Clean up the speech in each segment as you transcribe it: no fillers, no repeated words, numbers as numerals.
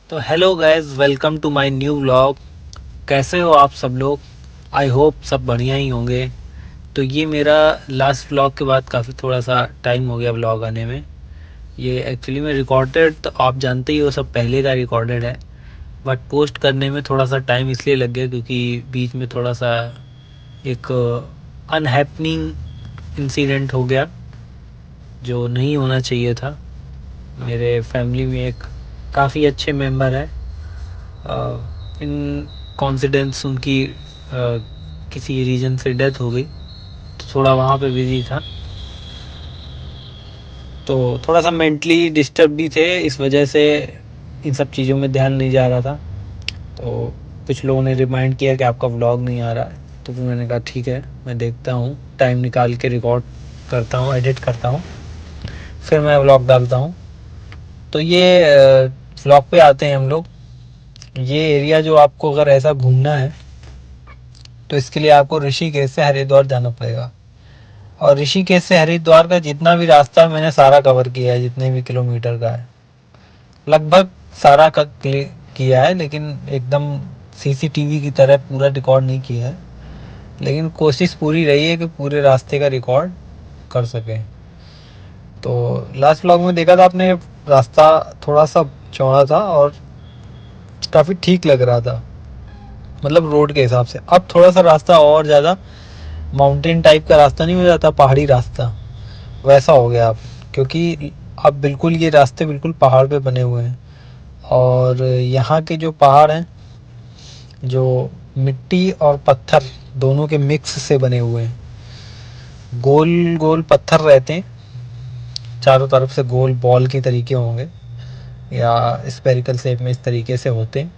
तो hello guys, welcome to my new vlog. कैसे हो आप सब लोग? आई होप सब बढ़िया ही होंगे। तो ये मेरा लास्ट व्लॉग के बाद काफ़ी थोड़ा सा टाइम हो गया व्लॉग आने में। ये एक्चुअली में रिकॉर्डेड, तो आप जानते ही हो सब पहले का रिकॉर्डेड है, बट पोस्ट करने में थोड़ा सा टाइम इसलिए लग गया क्योंकि बीच में थोड़ा सा एक अनहैपनिंग इंसिडेंट हो गया जो नहीं होना चाहिए था। मेरे फैमिली में एक काफ़ी अच्छे मेंबर है, इन कॉन्सिडेंस उनकी किसी रीजन से डेथ हो गई, तो थोड़ा वहाँ पे बिजी था। तो थोड़ा सा मेंटली डिस्टर्ब भी थे, इस वजह से इन सब चीज़ों में ध्यान नहीं जा रहा था। तो कुछ लोगों ने रिमाइंड किया कि आपका व्लॉग नहीं आ रहा है, तो फिर मैंने कहा ठीक है, मैं देखता हूँ, टाइम निकाल के रिकॉर्ड करता हूँ, एडिट करता हूँ, फिर मैं व्लॉग डालता हूँ। तो ये व्लॉग पे आते हैं हम लोग। ये एरिया जो आपको अगर ऐसा घूमना है तो इसके लिए आपको ऋषिकेश से हरिद्वार जाना पड़ेगा। और ऋषिकेश से हरिद्वार का जितना भी रास्ता मैंने सारा कवर किया है, जितने भी किलोमीटर का है लगभग सारा किया है, लेकिन एकदम सीसीटीवी की तरह पूरा रिकॉर्ड नहीं किया है। लेकिन कोशिश पूरी रही है कि पूरे रास्ते का रिकॉर्ड कर सकें। तो लास्ट व्लॉग में देखा था आपने, रास्ता थोड़ा सा चौड़ा था और काफ़ी ठीक लग रहा था, मतलब रोड के हिसाब से। अब थोड़ा सा रास्ता और ज़्यादा माउंटेन टाइप का रास्ता नहीं हो जाता, पहाड़ी रास्ता वैसा हो गया अब, क्योंकि अब बिल्कुल ये रास्ते बिल्कुल पहाड़ पे बने हुए हैं। और यहाँ के जो पहाड़ हैं, जो मिट्टी और पत्थर दोनों के मिक्स से बने हुए हैं, गोल गोल पत्थर रहते हैं चारों तरफ से, गोल बॉल के तरीके होंगे या स्पेरिकल शेप में इस तरीके से होते हैं,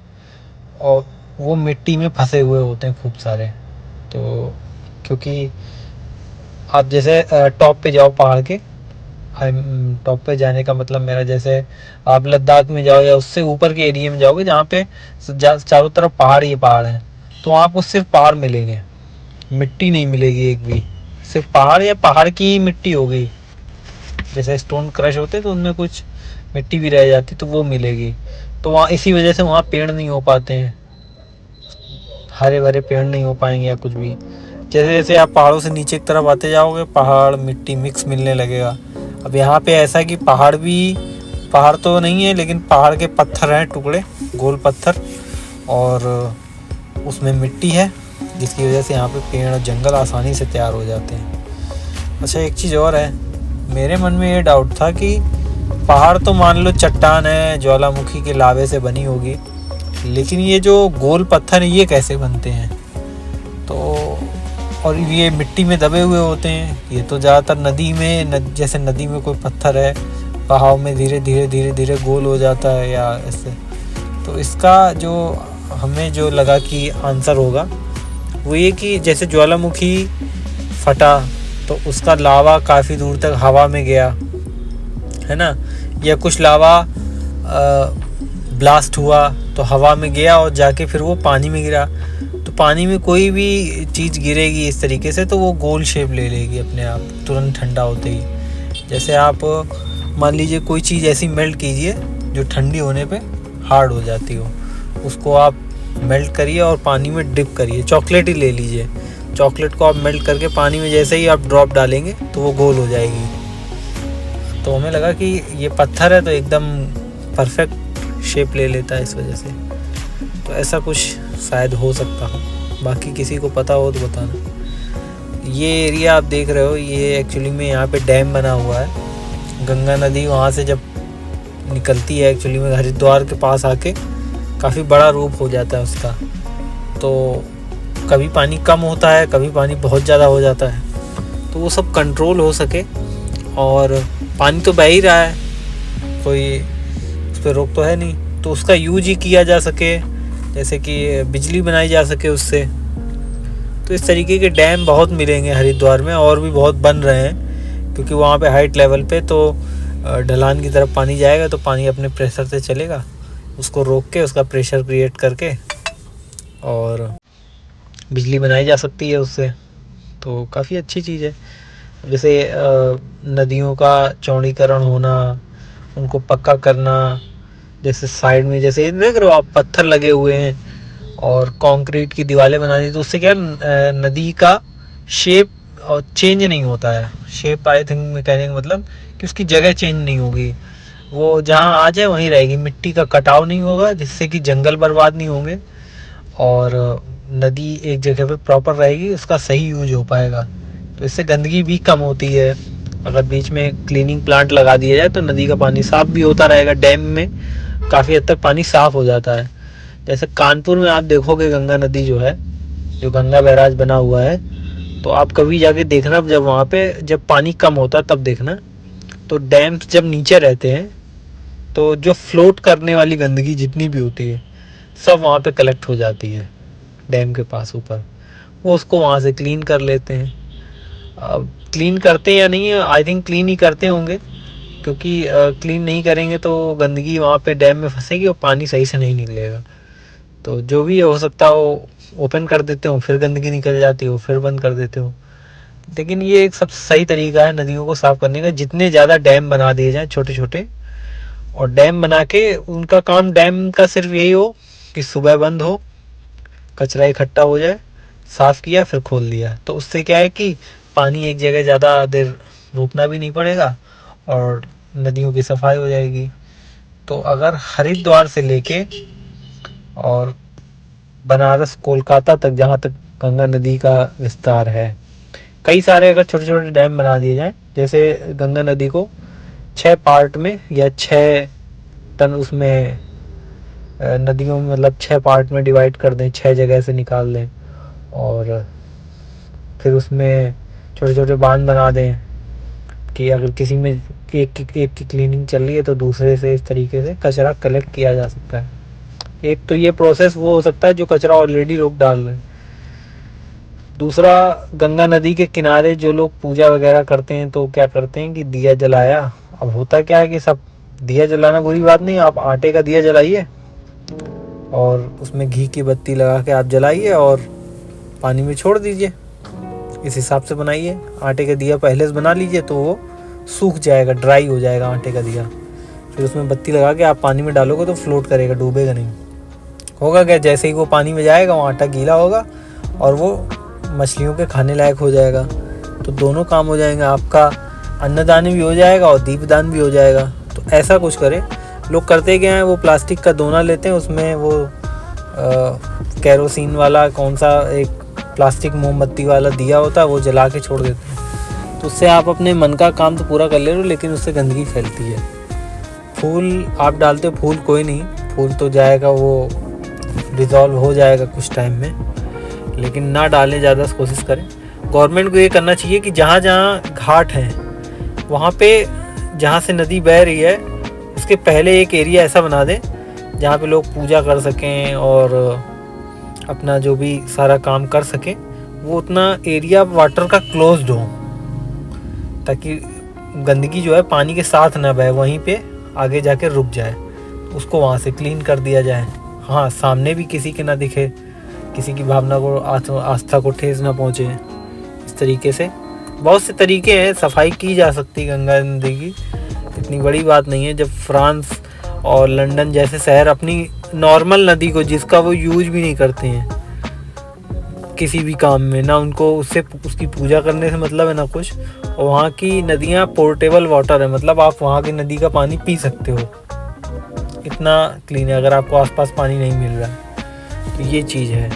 और वो मिट्टी में फंसे हुए होते हैं खूब सारे। तो क्योंकि आप जैसे टॉप पे जाओ पहाड़ के, टॉप पे जाने का मतलब मेरा, जैसे आप लद्दाख में जाओ या उससे ऊपर के एरिया में जाओगे जहाँ पे चारों तरफ पहाड़ ही पहाड़ हैं, तो आपको सिर्फ पहाड़ मिलेंगे, मिट्टी नहीं मिलेगी एक भी। सिर्फ पहाड़ या पहाड़ की ही मिट्टी हो गई। जैसे स्टोन क्रश होते तो उनमें कुछ मिट्टी भी रह जाती तो वो मिलेगी। तो वहाँ इसी वजह से वहाँ पेड़ नहीं हो पाते हैं, हरे भरे पेड़ नहीं हो पाएंगे या कुछ भी। जैसे जैसे आप पहाड़ों से नीचे की तरफ आते जाओगे, पहाड़ मिट्टी मिक्स मिलने लगेगा। अब यहाँ पे ऐसा कि पहाड़ भी, पहाड़ तो नहीं है लेकिन पहाड़ के पत्थर हैं, टुकड़े गोल पत्थर, और उसमें मिट्टी है, जिसकी वजह से यहाँ पे पेड़ और जंगल आसानी से तैयार हो जाते हैं। अच्छा, एक चीज़ और है, मेरे मन में ये डाउट था कि पहाड़ तो मान लो चट्टान है, ज्वालामुखी के लावे से बनी होगी, लेकिन ये जो गोल पत्थर है ये कैसे बनते हैं? तो और ये मिट्टी में दबे हुए होते हैं, ये तो ज़्यादातर नदी में, जैसे नदी में कोई पत्थर है, बहाव में धीरे धीरे धीरे धीरे गोल हो जाता है या ऐसे। तो इसका जो हमें जो लगा कि आंसर होगा वो ये कि जैसे ज्वालामुखी फटा तो उसका लावा काफ़ी दूर तक हवा में गया, है ना, या कुछ लावा ब्लास्ट हुआ तो हवा में गया और जाके फिर वो पानी में गिरा। तो पानी में कोई भी चीज़ गिरेगी इस तरीके से तो वो गोल शेप ले लेगी अपने आप, तुरंत ठंडा होते ही। जैसे आप मान लीजिए कोई चीज़ ऐसी मेल्ट कीजिए जो ठंडी होने पे हार्ड हो जाती हो, उसको आप मेल्ट करिए और पानी में डिप करिए। चॉकलेट ही ले लीजिए, चॉकलेट को आप मेल्ट करके पानी में जैसे ही आप ड्रॉप डालेंगे तो वो गोल हो जाएगी। तो हमें लगा कि ये पत्थर है तो एकदम परफेक्ट शेप ले लेता है इस वजह से। तो ऐसा कुछ शायद हो सकता हो, बाकी किसी को पता हो तो बताना। ये एरिया आप देख रहे हो, ये एक्चुअली में यहाँ पे डैम बना हुआ है। गंगा नदी वहाँ से जब निकलती है एक्चुअली में हरिद्वार के पास आके काफ़ी बड़ा रूप हो जाता है उसका। तो कभी पानी कम होता है, कभी पानी बहुत ज़्यादा हो जाता है, तो वो सब कंट्रोल हो सके। और पानी तो बह ही रहा है, कोई उस पर रोक तो है नहीं, तो उसका यूज ही किया जा सके, जैसे कि बिजली बनाई जा सके उससे। तो इस तरीके के डैम बहुत मिलेंगे हरिद्वार में, और भी बहुत बन रहे हैं, क्योंकि वहाँ पे हाइट लेवल पे तो ढलान की तरफ पानी जाएगा तो पानी अपने प्रेशर से चलेगा, उसको रोक के उसका प्रेशर क्रिएट करके और बिजली बनाई जा सकती है उससे। तो काफ़ी अच्छी चीज़ है। जैसे नदियों का चौड़ीकरण होना, उनको पक्का करना, जैसे साइड में जैसे देख रहे हो आप पत्थर लगे हुए हैं और कंक्रीट की दीवारें बना दी, तो उससे क्या नदी का शेप और चेंज नहीं होता है। शेप आई थिंक मैं कहने का मतलब कि उसकी जगह चेंज नहीं होगी, वो जहाँ आ जाए वहीं रहेगी। मिट्टी का कटाव नहीं होगा जिससे कि जंगल बर्बाद नहीं होंगे और नदी एक जगह पे प्रॉपर रहेगी, उसका सही यूज हो पाएगा। तो इससे गंदगी भी कम होती है। अगर बीच में क्लीनिंग प्लांट लगा दिया जाए तो नदी का पानी साफ भी होता रहेगा। डैम में काफ़ी हद तक पानी साफ हो जाता है। जैसे कानपुर में आप देखोगे गंगा नदी जो है, जो गंगा बैराज बना हुआ है, तो आप कभी जाके देखना, जब वहाँ पे जब पानी कम होता है तब देखना, तो डैम्स जब नीचे रहते हैं तो जो फ्लोट करने वाली गंदगी जितनी भी होती है सब वहाँ पे कलेक्ट हो जाती है डैम के पास ऊपर। वो उसको वहाँ से क्लीन कर लेते हैं। अब क्लीन करते हैं या नहीं, आई थिंक क्लीन ही करते होंगे, क्योंकि क्लीन नहीं करेंगे तो गंदगी वहाँ पे डैम में फंसेगी और पानी सही से नहीं निकलेगा। तो जो भी हो सकता हो ओपन कर देते हो, फिर गंदगी निकल जाती हो, फिर बंद कर देते हो। लेकिन ये एक सबसे सही तरीका है नदियों को साफ करने का, जितने ज़्यादा डैम बना दिए जाएँ छोटे छोटे, और डैम बना के उनका काम डैम का सिर्फ यही हो कि सुबह बंद हो, कचरा इकट्ठा हो जाए, साफ किया फिर खोल दिया। तो उससे क्या है कि पानी एक जगह ज़्यादा देर रुकना भी नहीं पड़ेगा और नदियों की सफाई हो जाएगी। तो अगर हरिद्वार से लेके और बनारस कोलकाता तक, जहाँ तक गंगा नदी का विस्तार है, कई सारे अगर छोटे छोटे डैम बना दिए जाएं, जैसे गंगा नदी को 6 पार्ट में या 6 टन उसमें नदियों में, मतलब 6 पार्ट में डिवाइड कर दें, 6 जगह से निकाल दें और फिर उसमें छोटे छोटे बांध बना दें कि अगर किसी में एक की क्लीनिंग चल रही है तो दूसरे से इस तरीके से कचरा कलेक्ट किया जा सकता है। एक तो ये प्रोसेस वो हो सकता है जो कचरा ऑलरेडी लोग डाल रहे हैं। दूसरा, गंगा नदी के किनारे जो लोग पूजा वगैरह करते हैं तो क्या करते हैं कि दिया जलाया। अब होता क्या है कि सब, दिया जलाना बुरी बात नहीं, आप आटे का दिया जलाइए और उसमें घी की बत्ती लगा के आप जलाइए और पानी में छोड़ दीजिए। इस हिसाब से बनाइए। आटे का दिया पहले से बना लीजिए तो वो सूख जाएगा, ड्राई हो जाएगा आटे का दिया। फिर उसमें बत्ती लगा के आप पानी में डालोगे तो फ्लोट करेगा, डूबेगा नहीं। होगा क्या, जैसे ही वो पानी में जाएगा वो आटा गीला होगा और वो मछलियों के खाने लायक हो जाएगा। तो दोनों काम हो जाएंगे, आपका अन्नदान भी हो जाएगा और दीपदान भी हो जाएगा। तो ऐसा कुछ करें। लोग करते क्या हैं, वो प्लास्टिक का दोना लेते हैं, उसमें वो केरोसिन वाला कौन सा एक प्लास्टिक मोमबत्ती वाला दिया होता है, वो जला के छोड़ देते हैं। तो उससे आप अपने मन का काम तो पूरा कर ले रहे हो, लेकिन उससे गंदगी फैलती है। फूल आप डालते हो, फूल कोई नहीं, फूल तो जाएगा, वो डिज़ोल्व हो जाएगा कुछ टाइम में, लेकिन ना डालें, ज़्यादा कोशिश करें। गवर्नमेंट को ये करना चाहिए कि जहाँ जहाँ घाट हैं वहाँ पे, जहाँ से नदी बह रही है उसके पहले एक एरिया ऐसा बना दें जहाँ पे लोग पूजा कर सकें और अपना जो भी सारा काम कर सकें। वो उतना एरिया वाटर का क्लोज्ड हो ताकि गंदगी जो है पानी के साथ ना बहे, वहीं पे आगे जाके रुक जाए। उसको वहाँ से क्लीन कर दिया जाए। हाँ, सामने भी किसी के ना दिखे, किसी की भावना को, आस्था को ठेस ना पहुँचे। इस तरीके से बहुत से तरीके हैं, सफाई की जा सकती है गंगा नदी की, इतनी बड़ी बात नहीं है। जब फ्रांस और लंदन जैसे शहर अपनी नॉर्मल नदी को, जिसका वो यूज भी नहीं करते हैं किसी भी काम में, ना उनको उससे उसकी पूजा करने से मतलब है ना कुछ, और वहाँ की नदियाँ पोर्टेबल वाटर है, मतलब आप वहाँ की नदी का पानी पी सकते हो, इतना क्लीन है अगर आपको आसपास पानी नहीं मिल रहा है। तो ये चीज़ है।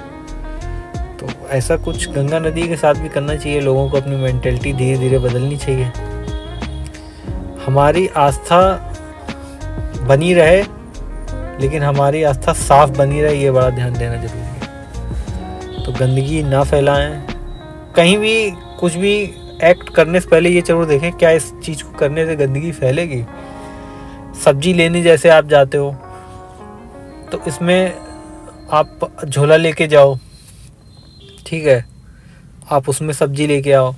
तो ऐसा कुछ गंगा नदी के साथ भी करना चाहिए लोगों को। अपनी मेंटेलिटी धीरे धीरे बदलनी चाहिए। हमारी आस्था बनी रहे, लेकिन हमारी आस्था साफ बनी रहे, ये बड़ा ध्यान देना जरूरी है। तो गंदगी ना फैलाएं। कहीं भी कुछ भी एक्ट करने से पहले ये जरूर देखें क्या इस चीज़ को करने से गंदगी फैलेगी। सब्जी लेने जैसे आप जाते हो तो इसमें आप झोला लेके जाओ, ठीक है, आप उसमें सब्जी लेके आओ।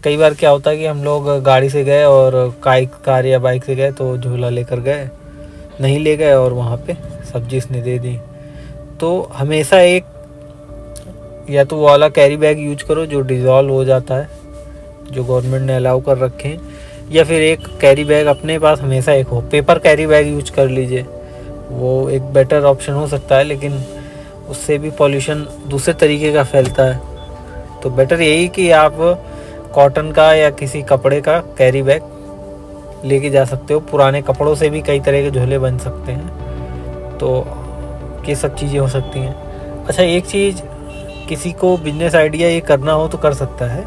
कई बार क्या होता है कि हम लोग गाड़ी से गए और कार या बाइक से गए तो झोला लेकर गए, नहीं ले गए और वहाँ पे सब्जी इसने दे दी। तो हमेशा एक या तो वो वाला कैरी बैग यूज करो जो डिज़ोल्व हो जाता है, जो गवर्नमेंट ने अलाउ कर रखे हैं, या फिर एक कैरी बैग अपने पास हमेशा एक हो। पेपर कैरी बैग यूज कर लीजिए, वो एक बेटर ऑप्शन हो सकता है, लेकिन उससे भी पॉल्यूशन दूसरे तरीके का फैलता है। तो बेटर यही कि आप कॉटन का या किसी कपड़े का कैरी बैग लेके जा सकते हो। पुराने कपड़ों से भी कई तरह के झोले बन सकते हैं, तो ये सब चीज़ें हो सकती हैं। अच्छा, एक चीज़, किसी को बिजनेस आइडिया ये करना हो तो कर सकता है।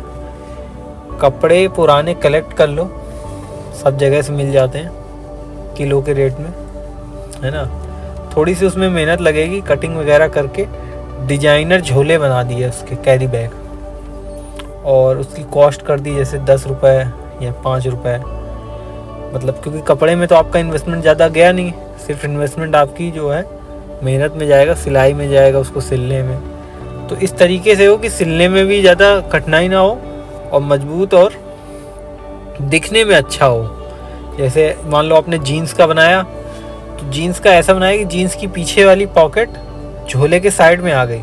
कपड़े पुराने कलेक्ट कर लो, सब जगह से मिल जाते हैं किलो के रेट में, है ना। थोड़ी सी उसमें मेहनत लगेगी, कटिंग वगैरह करके डिजाइनर झोले बना दिए उसके कैरी बैग, और उसकी कॉस्ट कर दी जैसे 10 रुपये या 5 रुपये। मतलब क्योंकि कपड़े में तो आपका इन्वेस्टमेंट ज़्यादा गया नहीं, सिर्फ इन्वेस्टमेंट आपकी जो है मेहनत में जाएगा, सिलाई में जाएगा, उसको सिलने में। तो इस तरीके से हो कि सिलने में भी ज़्यादा कठिनाई ना हो और मजबूत और दिखने में अच्छा हो। जैसे मान लो आपने जीन्स का बनाया, तो जीन्स का ऐसा बनाया कि जीन्स की पीछे वाली पॉकेट झोले के साइड में आ गई,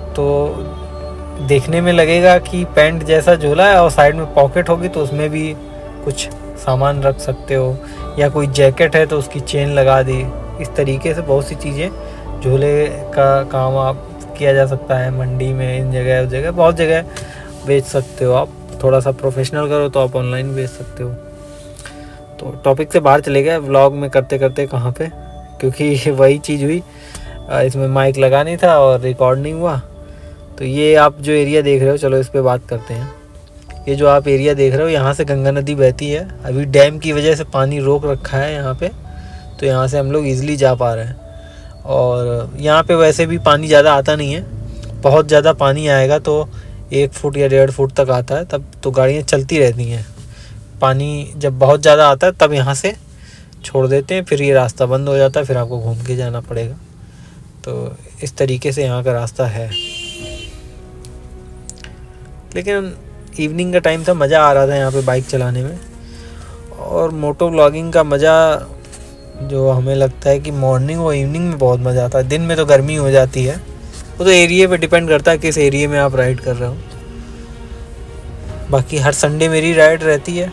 तो देखने में लगेगा कि पैंट जैसा झोला है और साइड में पॉकेट होगी, तो उसमें भी कुछ सामान रख सकते हो। या कोई जैकेट है तो उसकी चेन लगा दी। इस तरीके से बहुत सी चीज़ें, झोले का काम आप किया जा सकता है मंडी में, इन जगह उस जगह, बहुत जगह बेच सकते हो आप। थोड़ा सा प्रोफेशनल करो तो आप ऑनलाइन बेच सकते हो। तो टॉपिक से बाहर चले गए व्लॉग में करते करते कहाँ पे, क्योंकि वही चीज़ हुई, इसमें माइक लगा नहीं था और रिकॉर्ड नहीं हुआ। तो ये आप जो एरिया देख रहे हो, चलो इस पे बात करते हैं। ये जो आप एरिया देख रहे हो, यहाँ से गंगा नदी बहती है। अभी डैम की वजह से पानी रोक रखा है यहाँ पे, तो यहाँ से हम लोग ईज़िली जा पा रहे हैं। और यहाँ पे वैसे भी पानी ज़्यादा आता नहीं है, बहुत ज़्यादा पानी आएगा तो 1 फुट या 1.5 फुट तक आता है, तब तो गाड़ियाँ चलती रहती हैं। पानी जब बहुत ज़्यादा आता है तब यहाँ से छोड़ देते हैं, फिर ये रास्ता बंद हो जाता है, फिर आपको घूम के जाना पड़ेगा। तो इस तरीके से यहाँ का रास्ता है। लेकिन इवनिंग का टाइम था, मज़ा आ रहा था यहाँ पे बाइक चलाने में। और मोटो व्लॉगिंग का मज़ा जो हमें लगता है कि मॉर्निंग और इवनिंग में बहुत मज़ा आता है। दिन में तो गर्मी हो जाती है, वो तो एरिया पे डिपेंड करता है किस एरिया में आप राइड कर रहे हो। बाकी हर संडे मेरी राइड रहती है,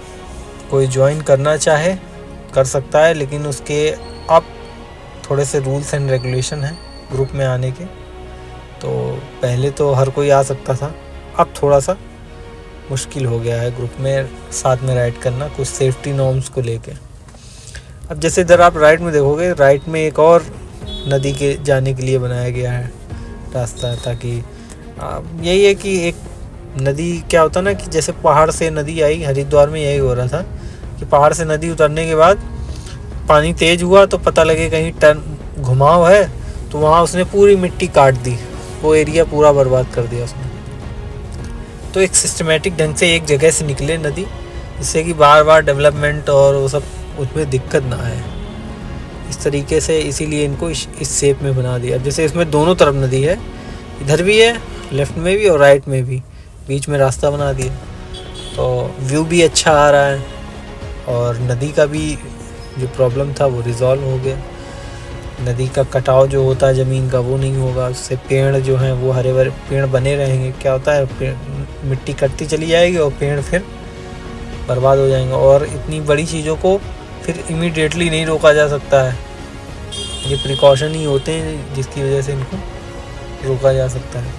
कोई ज्वाइन करना चाहे कर सकता है, लेकिन उसके अब थोड़े से रूल्स एंड रेगुलेशन हैं ग्रुप में आने के। तो पहले तो हर कोई आ सकता था, अब थोड़ा सा मुश्किल हो गया है ग्रुप में साथ में राइड करना, कुछ सेफ्टी नॉर्म्स को लेके। अब जैसे इधर आप राइट में देखोगे, राइट में एक और नदी के जाने के लिए बनाया गया है रास्ता, ताकि यही है कि एक नदी, क्या होता ना कि जैसे पहाड़ से नदी आई, हरिद्वार में यही हो रहा था कि पहाड़ से नदी उतरने के बाद पानी तेज़ हुआ तो पता लगे कहीं टर्न घुमाव है, तो वहाँ उसने पूरी मिट्टी काट दी, वो एरिया पूरा बर्बाद कर दिया उसने। तो एक सिस्टमेटिक ढंग से एक जगह से निकले नदी, जिससे कि बार बार डेवलपमेंट और वो सब उसमें दिक्कत ना आए। इस तरीके से इसीलिए इनको इस शेप में बना दिया। जैसे इसमें दोनों तरफ नदी है, इधर भी है, लेफ़्ट में भी और राइट में भी, बीच में रास्ता बना दिया, तो व्यू भी अच्छा आ रहा है। और नदी का भी जो प्रॉब्लम था वो रिज़ॉल्व हो गया। नदी का कटाव जो होता है ज़मीन का, वो नहीं होगा। उससे पेड़ जो हैं वो हरे भरे पेड़ बने रहेंगे। क्या होता है, मिट्टी कटती चली जाएगी और पेड़ फिर बर्बाद हो जाएंगे। और इतनी बड़ी चीज़ों को फिर इमीडिएटली नहीं रोका जा सकता है, ये प्रिकॉशन ही होते हैं जिसकी वजह से इनको रोका जा सकता है।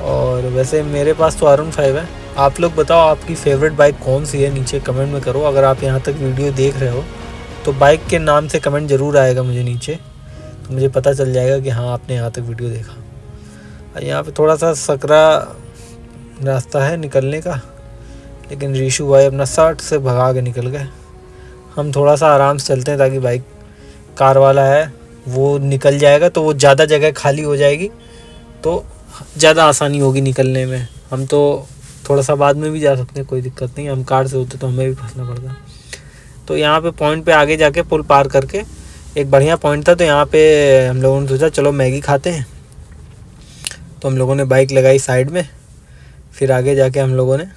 और वैसे मेरे पास तो R15 है। आप लोग बताओ आपकी फेवरेट बाइक कौन सी है, नीचे कमेंट में करो। अगर आप यहाँ तक वीडियो देख रहे हो तो बाइक के नाम से कमेंट ज़रूर आएगा मुझे नीचे, तो मुझे पता चल जाएगा कि हाँ आपने यहाँ तक वीडियो देखा। यहाँ पे थोड़ा सा सकरा रास्ता है निकलने का, लेकिन रीशु भाई अपना शर्ट से भगा के निकल गए। हम थोड़ा सा आराम से चलते हैं ताकि बाइक कार वाला है वो निकल जाएगा तो वो ज़्यादा जगह खाली हो जाएगी, तो ज़्यादा आसानी होगी निकलने में। हम तो थोड़ा सा बाद में भी जा सकते हैं, कोई दिक्कत नहीं। हम कार से होते तो हमें भी फंसना पड़ता। तो यहाँ पे पॉइंट पे आगे जाके पुल पार करके एक बढ़िया पॉइंट था, तो यहाँ पे हम लोगों ने सोचा चलो मैगी खाते हैं। तो हम लोगों ने बाइक लगाई साइड में, फिर आगे जाके हम लोगों ने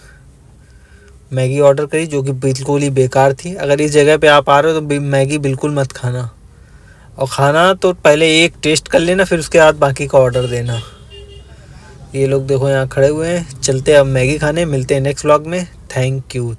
मैगी ऑर्डर करी, जो कि बिल्कुल ही बेकार थी। अगर इस जगह पे आप आ रहे हो तो मैगी बिल्कुल मत खाना, और खाना तो पहले एक टेस्ट कर लेना, फिर उसके बाद बाकी का ऑर्डर देना। ये लोग देखो यहाँ खड़े हुए हैं। चलते अब मैगी खाने, मिलते हैं नेक्स्ट व्लॉग में। Thank you.